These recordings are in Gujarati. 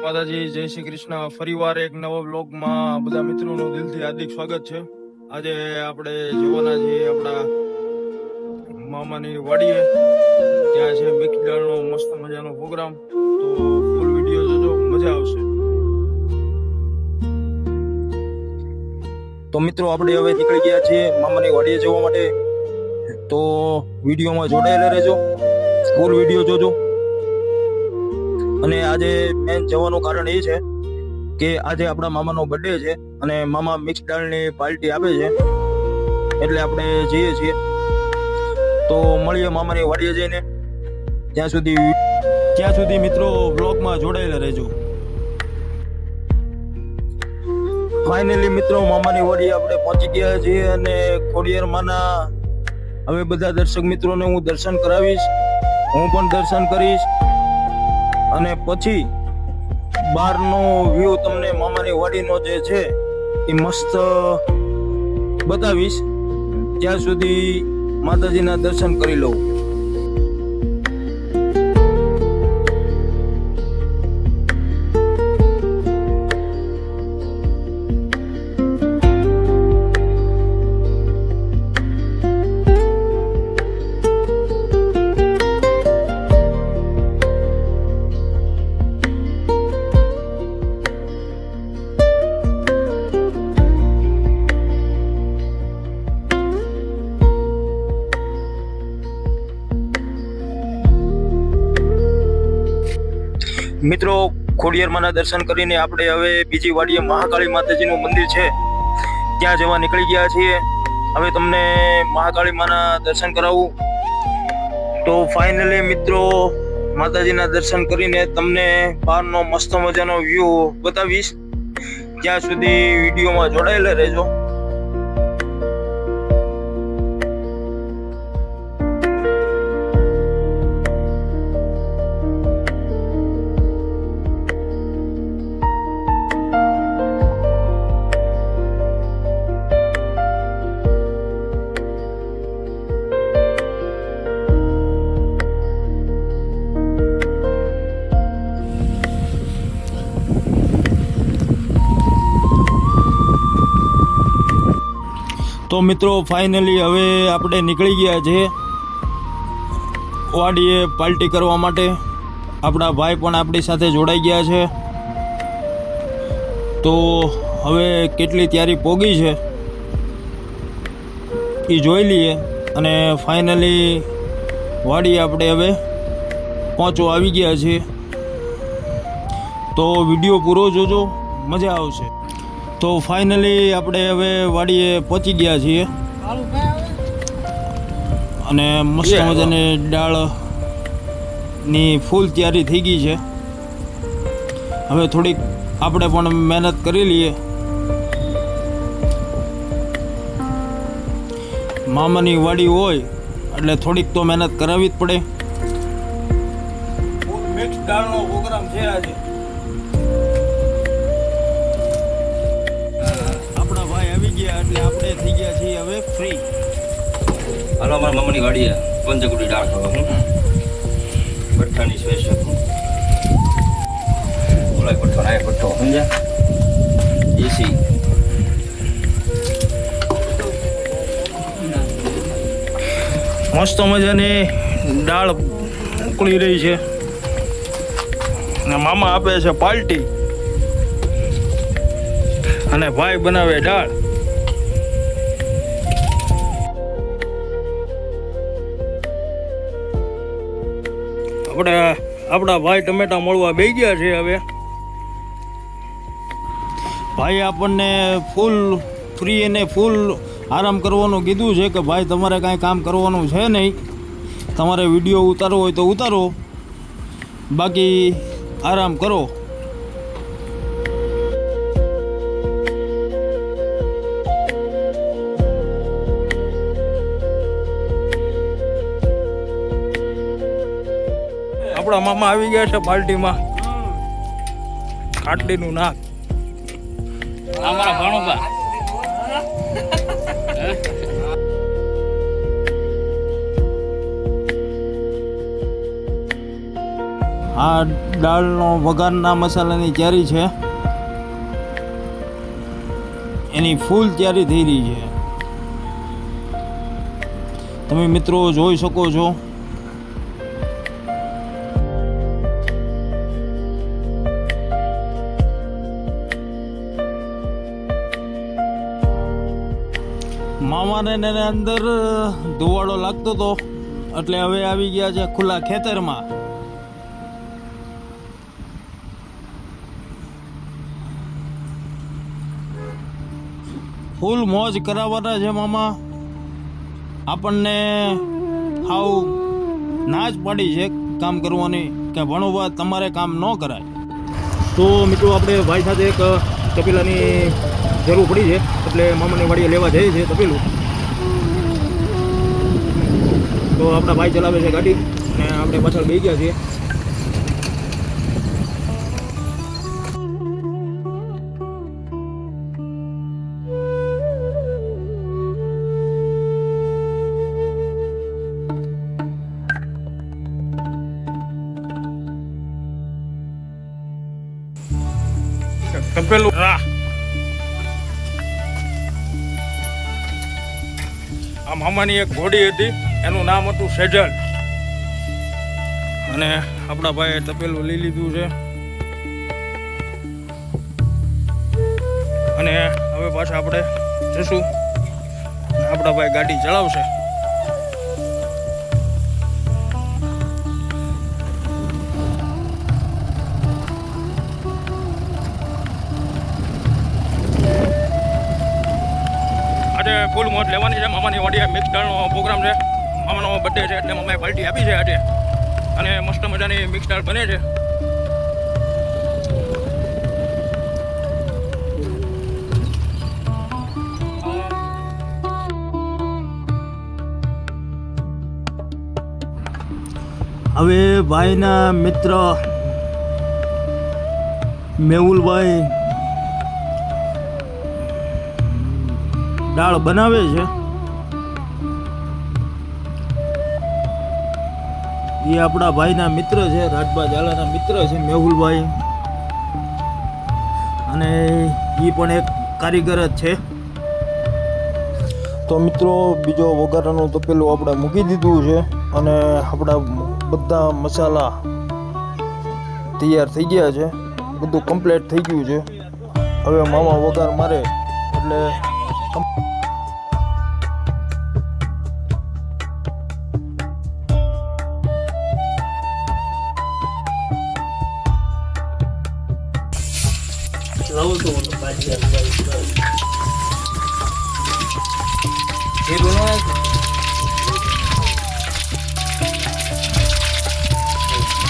માતાજી, જય શ્રી કૃષ્ણ. ફરીવાર એક નવા વ્લોગમાં બધા મિત્રોનું દિલથી હાર્દિક સ્વાગત છે. આજે આપણે જવાના છીએ આપણા મામાની વાડીએ. ત્યાં છે મિક્સ દાળનો મસ્ત મજાનો પ્રોગ્રામ. તો ફૂલ વિડીયો જોજો, મજા આવશે. તો મિત્રો, આપણે હવે નીકળી ગયા છીએ મામાની વાડીએ જવા માટે. તો વિડીયોમાં જોડાયેલા રહેજો, ફૂલ વિડીયો જોજો. અને આજે મેન જવાનું કારણ એ છે કે આજે આપણા મામાનો બર્થડે છે અને મામા મિક્સ દાળની પાર્ટી આપે છે, એટલે આપણે જઈએ છીએ. તો મળીએ મામાની વાડીએ જઈને. ત્યાં સુધી મિત્રો બ્લોગમાં જોડાયેલા રહેજો. ફાઇનલી મિત્રો, મામાની વાડીએ આપણે પહોંચી ગયા છીએ અને ખોડિયાર માના હવે બધા દર્શક મિત્રોને હું દર્શન કરાવીશ, હું પણ દર્શન કરીશ અને પછી બહારનો વ્યૂ તમને મામાની વાડીનો જે છે એ મસ્ત બતાવીશ. ત્યાં સુધી માતાજીના દર્શન કરી લઉં. મિત્રો, ખોડિયારમાંના દર્શન કરીને આપણે હવે બીજી વાડીએ મહાકાળી માતાજીનું મંદિર છે ત્યાં જવા નીકળી ગયા છીએ. હવે તમને મહાકાળી માના દર્શન કરાવું. તો ફાઇનલી મિત્રો, માતાજીના દર્શન કરીને તમને બહારનો મસ્ત મજાનો વ્યૂ બતાવીશ. ત્યાં સુધી વિડીયોમાં જોડાયેલા રહેજો. તો મિત્રો, ફાઇનલી હવે આપણે નીકળી ગયા છે વાડીએ પાર્ટી કરવા માટે. આપણા ભાઈ પણ આપણી સાથે જોડાઈ ગયા છે. તો હવે કેટલી તૈયારી પોગી છે એ જોઈ લઈએ અને ફાઇનલી વાડીએ આપણે હવે પહોંચવા આવી ગયા છીએ. તો વિડીયો પૂરો જોજો, મજા આવશે. તો ફાઇનલી આપણે હવે વાડીએ પહોંચી ગયા છીએ અને મસ્ત મજાની દાળની ફૂલ તૈયારી થઈ ગઈ છે. હવે થોડીક આપણે પણ મહેનત કરી લઈએ. મામાની વાડી હોય એટલે થોડીક તો મહેનત કરાવવી જ પડે. ફૂલ મિક્સ દાળનો પ્રોગ્રામ છે આજે. એટલે આપણે થઈ ગયા છીએ હવે ફ્રી. હાલો, અમારા મામાની ગાડી પંચકુટી દાળ ખાવા ભઠ્ઠાની સ્પેશિયલ. બોલાય ભઠ્ઠો ના ભઠ્ઠો સમજ્યા, એસી. મસ્ત મજાની દાળ ઉકળી રહી છે અને મામા આપે છે પાર્ટી અને ભાઈ બનાવે દાળ. આપણા ભાઈ ટમેટા મળવા બે ગયા છે. હવે ભાઈ આપણને ફૂલ ફ્રી અને ફૂલ આરામ કરવાનું કીધું છે કે ભાઈ તમારે કાંઈ કામ કરવાનું છે નહીં, તમારે વિડીયો ઉતારવો હોય તો ઉતારો, બાકી આરામ કરો. આપણા મામા આવી ગયા છે પાર્ટીમાં. ખાટલીનું નાક અમારા ભાણોબા. આ દાળનો વઘારના મસાલાની તૈયારી છે, એની ફૂલ તૈયારી થઈ રહી છે. તમે મિત્રો જોઈ શકો છો. મામાને અંદર ધુવાડો લાગતો હતો એટલે હવે આવી ગયા છે ખુલ્લા ખેતરમાં. ફૂલ મોજ કરાવવાના છે મામા. આપણને હાવ ના જ પાડી છે કામ કરવાની કે ભણો બાદ તમારે કામ ન કરાય. તો મિત્રો આપણે ભાઈ સાથે એક તપેલાની જરૂર પડી છે એટલે મામાની વાડીએ લેવા જઈએ છીએ તપેલું. તો આપણા ભાઈ ચલાવે છે ગાડી અને આપણે પાછળ બેસી ગયા છીએ. તપેલું આ મામાની એક ઘોડી હતી, એનું નામ હતું સેજલ. અને આપણા ભાઈએ તપેલું લઈ લીધું છે અને હવે પાછા આપણે જઈશું. આપણા ભાઈ ગાડી ચલાવશે. આજે ફૂલ મોજ લેવાની છે. મામાની વાડીએ મિક્સ દાળનો પ્રોગ્રામ છે. મામાનો બર્થડે છે એટલે મામાએ પાર્ટી આપી છે આજે અને મસ્ત મજાની મિક્સ દાળ બને છે. હવે ભાઈના મિત્ર મેહુલભાઈ દાળ બનાવે છે. એ આપણા ભાઈના મિત્ર છે, રાજભા ઝાલાના મિત્ર છે મેહુલભાઈ, અને એ પણ એક કારીગર જ છે. તો મિત્રો બીજો વઘારવાનું તપેલું આપણે મૂકી દીધું છે અને આપણા બધા મસાલા તૈયાર થઈ ગયા છે. બધું કમ્પ્લીટ થઈ ગયું છે. હવે મામા વઘાર મારે એટલે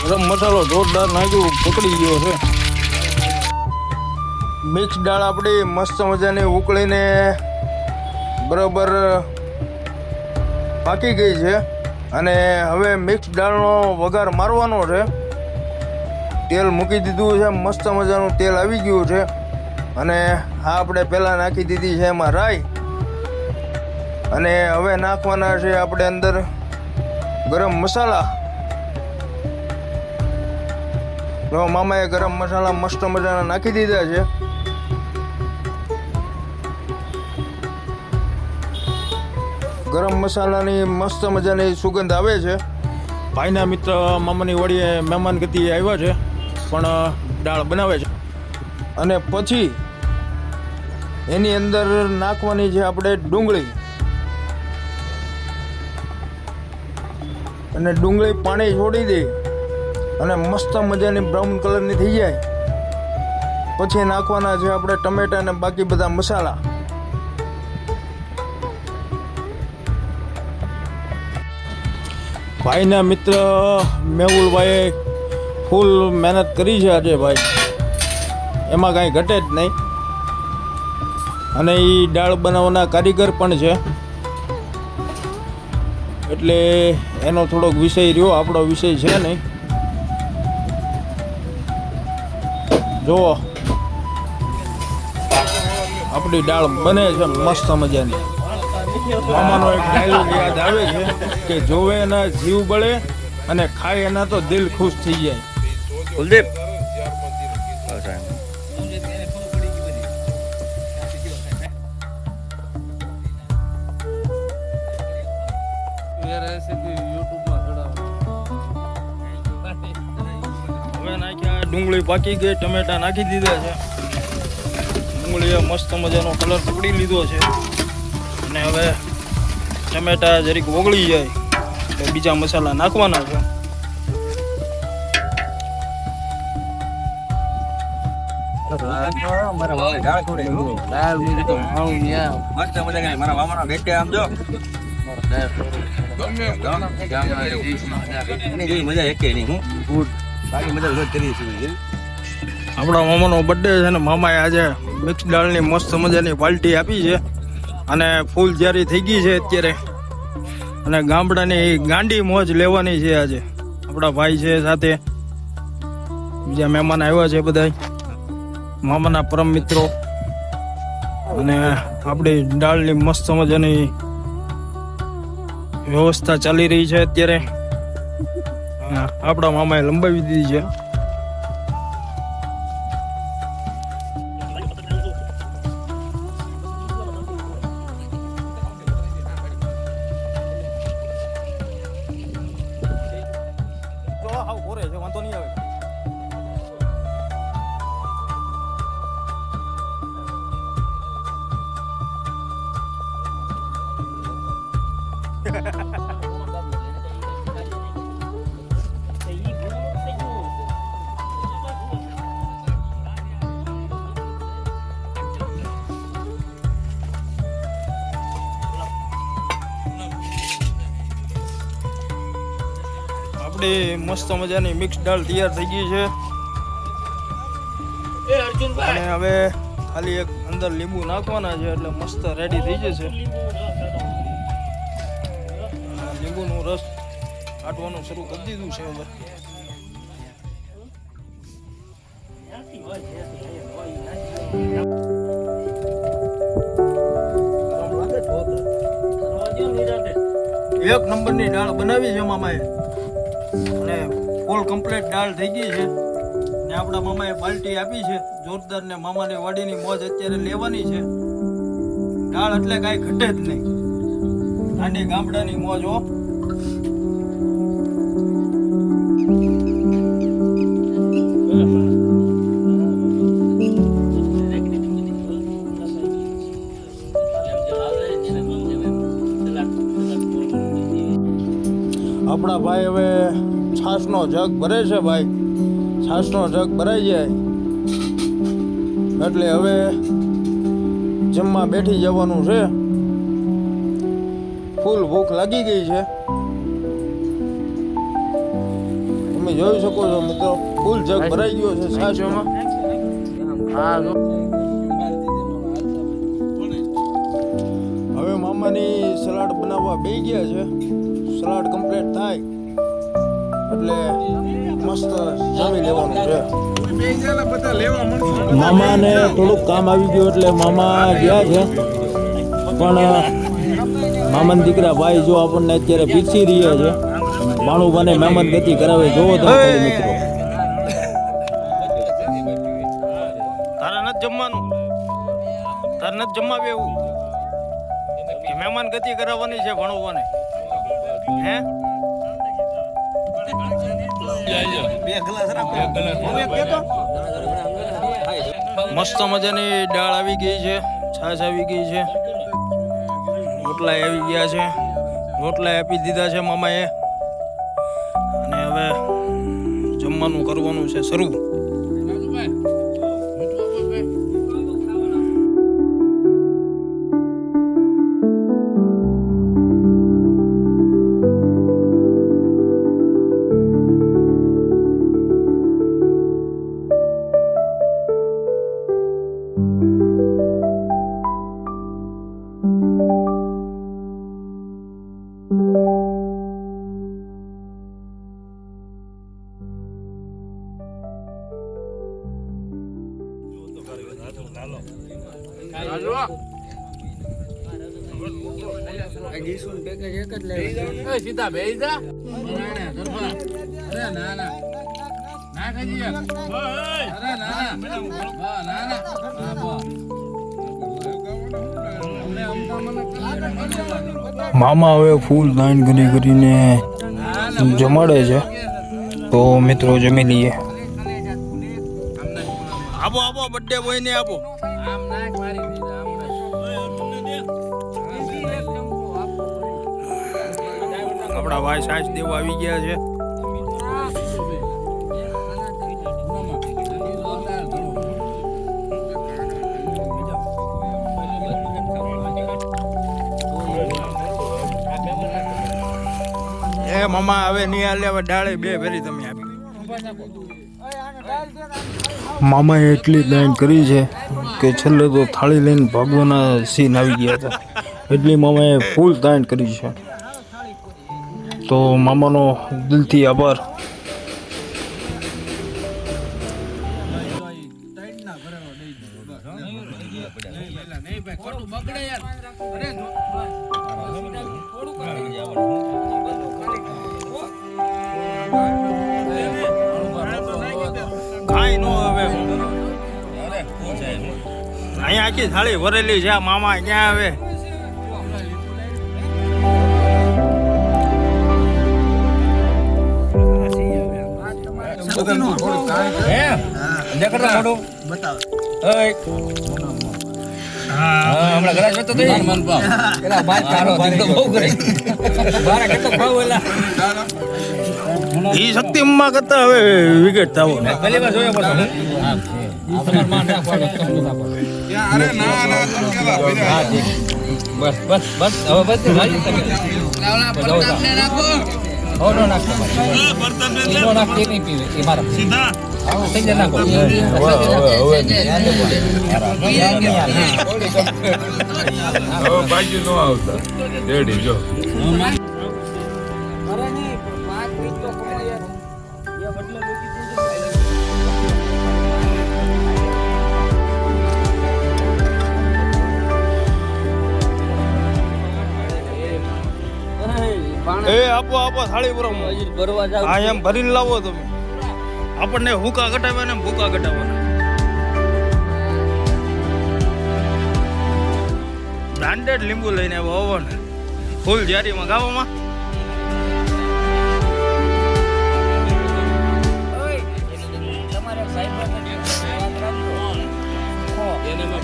ગરમ મસાલો જોરદાર નાખ્યું, પકડી ગયો છે. મિક્સ દાળ આપણી મસ્ત મજાની ઉકળીને બરાબર પાકી ગઈ છે અને હવે મિક્સ દાળનો વઘાર મારવાનો છે. તેલ મૂકી દીધું છે, મસ્ત મજાનું તેલ આવી ગયું છે અને આ આપણે પહેલાં નાખી દીધી છે એમાં રાઈ અને હવે નાખવાના છે આપણે અંદર ગરમ મસાલા. જો મામાએ ગરમ મસાલા મસ્ત મજાના નાખી દીધા છે. ગરમ મસાલાની મસ્ત મજાની સુગંધ આવે છે. ભાઈના મિત્ર મામાની વાડીએ મહેમાન ગતિએ આવ્યા છે પણ દાળ બનાવે છે અને પછી એની અંદર નાખવાની છે આપણે ડુંગળી અને ડુંગળી પાણી છોડી દે અને મસ્ત મજાની બ્રાઉન કલરની થઈ જાય પછી નાખવાના છે આપણે ટમેટા અને બાકી બધા મસાલા. ભાઈના મિત્ર મેહુલભાઈએ ફૂલ મહેનત કરી છે આજે ભાઈ, એમાં કાંઈ ઘટે જ નહીં. અને એ દાળ બનાવવાના કારીગર પણ છે એટલે એનો થોડોક વિષય રહ્યો, આપણો વિષય છે નહીં. જુઓ આપણી દાળ બને છે મસ્ત મજાની. મામાનો એક ડાયલોગ યાદ આવે છે કે જોવે એના જીવ બળે અને ખાય એના તો દિલ ખુશ થઈ જાય. કુલદીપ અચ્છા હવે નાખ્યા ડુંગળી પાકી ગઈ, ટમેટા નાખી દીધા છે. ડુંગળીએ મસ્ત મજાનો કલર પકડી લીધો છે અને હવે ટમેટા જરીક ઓગળી જાય તો બીજા મસાલા નાખવાના છે. મસ્ત મજા મારા મામાનો બેટે આમ જો મજા એક નહીં હું બાકી મજા કરી છે. આપણા મામાનો બર્થડે છે ને મામાએ આજે મિક્સ દાળની મસ્ત મજાની પાર્ટી આપી છે અને ફૂલ જારી થઈ ગઈ છે અત્યારે અને ગામડાની ગાંડી મોજ લેવાની છે આજે. આપણા ભાઈ છે સાથે, બીજા મહેમાન આવ્યા છે બધા મામાના પરમ મિત્રો અને આપણી દાળની મસ્ત મજાની વ્યવસ્થા ચાલી રહી છે અત્યારે. આપણા મામાએ લંબાવી દીધી છે. વાંધો નહીં આવે. આપણી મસ્ત મજાની મિક્સ દાળ તૈયાર થઈ ગઈ છે અને હવે ખાલી એક અંદર લીંબુ નાખવાના છે એટલે મસ્ત રેડી થઈ જશે. લીંબુનો રસ કાઢવાનું શરૂ કરી દીધું છે હવે. એક નંબરની દાળ બનાવી છે મામાએ અને ફૂલ કમ્પ્લીટ દાળ થઈ ગઈ છે ને આપણા મામાએ પાર્ટી આપી છે જોરદાર ને મામાની વાડીની મોજ અત્યારે લેવાની છે. દાળ એટલે કાંઈ ઘટે જ નહીં, આની ગામડાની મોજ હો. આપણા ભાઈ હવે છાશનો જગ ભરે છે. ભાઈ છાશનો જગ ભરાઈ જાય એટલે હવે જમવા બેઠી જવાનું છે. ફૂલ ભૂખ લાગી ગઈ છે, તમે જોઈ શકો છો મિત્રો. ફૂલ જગ ભરાઈ ગયો છે છાશમાં. હવે મામાની સલાડ બનાવવા બેસી ગયા છે. સલાડ કમ્પ્લીટ થાય એટલે મસ્ત જમી લેવાનું છે. મામાને થોડુંક કામ આવી ગયું એટલે મામા ગયા છે, પણ મામાના દીકરા ભાઈ જો આપણને અત્યારે પીરસી રહ્યા છે. ભાણુભાને મહેમાન ગતિ કરાવે જોવો તો મિત્રો. તારે નથી જમવાનું, તારે નથી જમવા એવું મહેમાન ગતિ કરાવવાની છે ભણવાને હે. મસ્ત મજાની દાળ આવી ગઈ છે, છાશ આવી ગઈ છે, રોટલા આવી ગયા છે. રોટલા આપી દીધા છે મામાએ અને હવે જમવાનું કરવાનું છે શરૂ. સીધા બેસી જા. ના મામા હવે ફૂલ દાન કરીને જમાડે છે, તો મિત્રો જમી લઈએ. આપો આપો બર્થડે બોય ને આપો. આપણા ભાઈ સાચ દેવા આવી ગયા છે. એ મામા હવે નહીં હાલે, હવે ડાળે બે ભરી તમે આપી. મામાએ એટલી દાન કરી છે કે છેલ્લે તો થાળી લઈને ભાગવાના સીન આવી ગયા હતા. એટલી મામાએ ફૂલ દાન કરી છે, તો મામાનો દિલથી આભાર. કાંઈ નો હવે અહીંયા આખી થાળી ભરેલી છે. મામા ક્યાં આવે? ઈ શક્તિમાં કરતા હવે વિકેટ થવો. બસ બસ બસ હવે બસ બાજુ નો આવતા રેડી જો. એ આપો આપો થાળી ભરવા. હા એમ ભરીને લાવો તમે. આપણને હુકા ઘટાડવા ને ભૂકા ઘટાડવાના. બ્રાન્ડેડ લીંબુ લઈને આવ્યો ને ફૂલ જારીમાં ગાવામાં.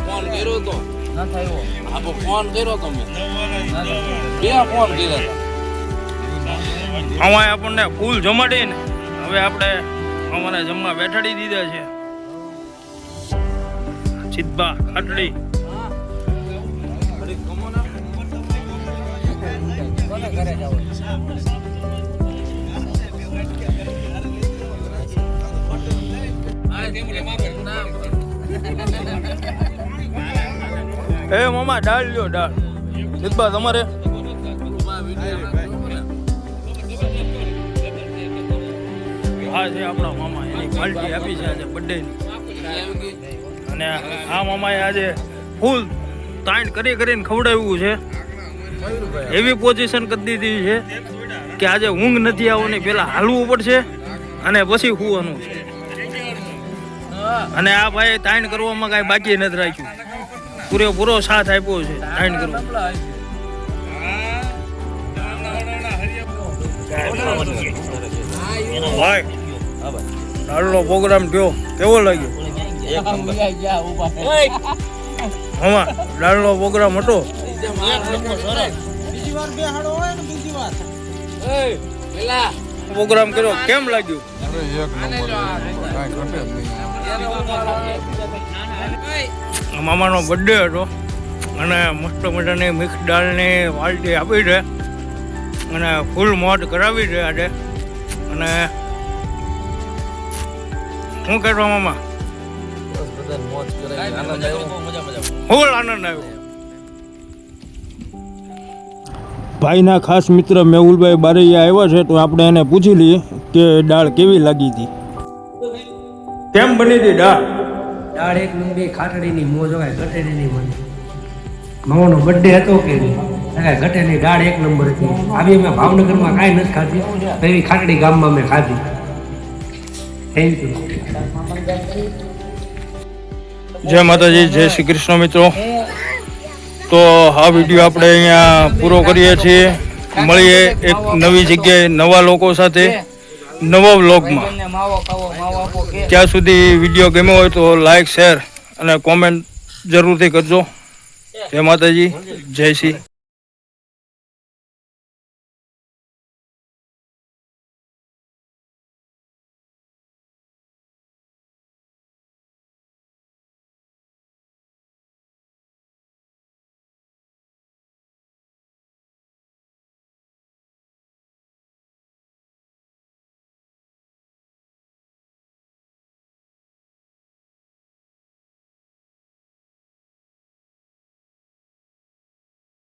ફોન કર્યો તો ફોન કર્યો તો મેં બે ફોન કર્યા. આમાં આપણને ફૂલ જમાડીને હવે આપણે અમારે જમવા બેઠાડી દીધા છે. સિદ્ધા ખાટડી. એ મામા દાળ લ્યો દાળ. સિદ્ધા તમારે આ છે આપણા મામા, એની પાર્ટી આપી છે આજે બર્થડેની. અને આ મામાએ આજે ફૂલ તાણ કરીને ખવડાવ્યું છે. એવી પોઝિશન કરી દીધી છે કે આજે ઊંઘ નથી આવવાની, પહેલા હાલવું પડશે અને પછી સૂવાનું છે. અને આ ભાઈ તાણ કરવામાં કાંઈ બાકી નથી રાખ્યું, પૂરેપૂરો સાથ આપ્યો છે તાણ કરવા. ભાઈ દાળનો પ્રોગ્રામ થયો, કેવો લાગ્યો? હમણાં દાળનો પ્રોગ્રામ હતો. પ્રોગ્રામ કર્યો, કેમ લાગ્યું? મામાનો બર્થડે હતો અને મસ્ત મજાની મિક્સ દાળની પાર્ટી આપી છે અને ફૂલ મોજ કરાવી છે આજે. અને શું કહેતો મામા? ફૂલ આનંદ આવ્યો. ભાઈના ખાસ મિત્ર મેહુલભાઈ બારૈયા આવ્યા છે, તો આપણે એને પૂછી લઈએ કે દાળ કેવી લાગી હતી. કેમ બની હતી દાળ? દાળ એક નંબર ખાટડીની મોજ હોય, ઘટેડીની મને મામાનો બર્થડે હતો કે ઘટેની દાળ એક નંબર હતી. આવી મેં ભાવનગરમાં કાંઈ નથી ખાધી, એવી ખાટડી ગામમાં મેં ખાધી. Thank you. જય માતાજી, જય શ્રી કૃષ્ણ મિત્રો. તો આ વિડીયો આપણે અહીંયા પૂરો કરીએ છીએ. મળીએ એક નવી જગ્યાએ નવા લોકો સાથે નવા વ્લોગમાં. ત્યાં સુધી વિડીયો ગમ્યો હોય તો લાઈક, શેર અને કોમેન્ટ જરૂરથી કરજો. જય માતાજી, જય શ્રી